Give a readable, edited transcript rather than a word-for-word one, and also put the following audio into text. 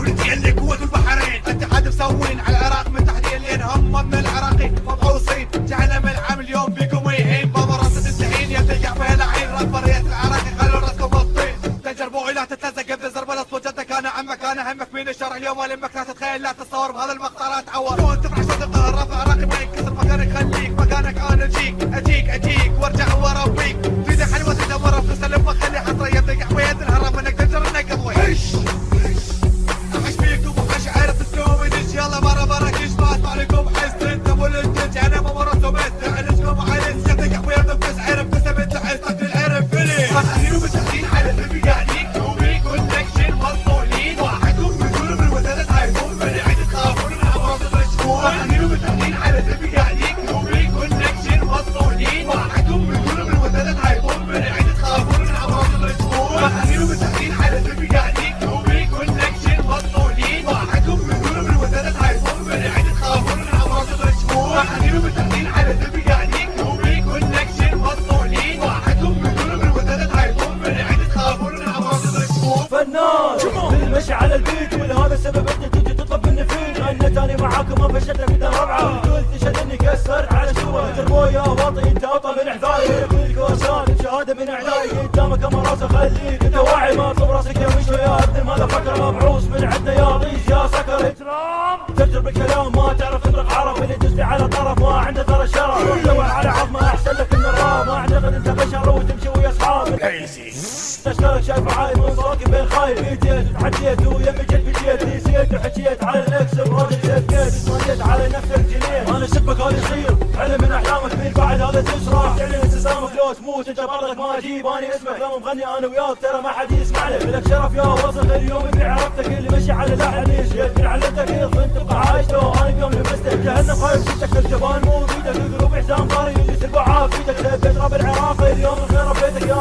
دولتي اللي قوة البحرين، اتحاد مسوين على العراق من تحت يلين، هم من العراقيين مبعوصين، جهنم العام اليوم بيكم ويهين، بابا راسة الدحين يتلقى فيها العين، ربرية العراقي خلوا راسكم بالطين، تجربوا لا تتلزق قبل ضرب الاصل جدك انا عمك انا همك مين الشرع اليوم المك لا تتخيل لا تتصور بهذا المقطع لا تعور، شلون تفرح صدق رافع عراقي ما ينكسر مكانك خليك مكانك انا اجيك وارجع ورا بيك، تريد حلوة تدور بخسر لما خلي حصري يتلقى حوية الهرم انك تنجر انك قضوي يلا برا برا كيش ما اسمع لكم حس انت والانتج انا ما مرته بس علشكم على سيادتك اخويا بنفس عرف كسبت لحظتك العرف فيلي خليني متحدين على اللي قاعدين توبي كونكشن مطولين واحدهم بيقولوا من وزارة هايفون من عيد تخافون من امراض المشهور خليني متحدين على اللي قاعدين توبي كونكشن مطولين واحدهم بيقولوا من وزارة هايفون من عيد تخافون من امراض المشهور خليني متحدين على اللي قاعدين توبي كونكشن مطولين واحدهم بيقولوا من وزارة خليني متحدين على اللي قاعدين توبي كونكشن مطولين واحدهم بيقولوا من وزارة هايفون من عيد تخافون من امراض المشهور فنان بالمشي على البيت ولهذا السبب انت تجي تطلب مني فين غنى تاني معاكم ما فشلتك انت ربعه قلت تشهد اني كسرت على شوه تربويا واطي انت اوطى من حذاي كل كوسان شهاده من اعلائي قدامك اما راسه خليك انت واعي ما تصب راسك يا مشوي يا ابن ماذا فكر مبعوث من عندنا يا طيش يا سكر تجر بالكلام ما تعرف تطرق عرف اللي تجري على طرف ما عنده ترى الشرف تدور على عظمه احسن لك من الراب ما اعتقد انت بشر وتمشي ويا اصحابك اشكالك شايف عايب من صوتك بين خايف جيت وتحديت ويمي جيت بجيت نسيت وحكيت على الاكس براجل سكيت تمنيت على نفسك جنين انا شبك هذا يصير حلم من احلامك من بعد هذا تسرح تعلن استسلامك لو تموت انت برضك ما اجيب اني اسمك لو مغني انا وياك ترى ما حد يسمع لك لك شرف يا وصل اليوم اللي عرفتك اللي مشي على لحن يشيت من علمتك انت تبقى عايش لو انا بيوم لمستك جهنم خايف شفتك الجبان مو بيدك القلوب حزام طاري اللي تبقى عافيتك بيت راب العراقي اليوم الخير بيتك يا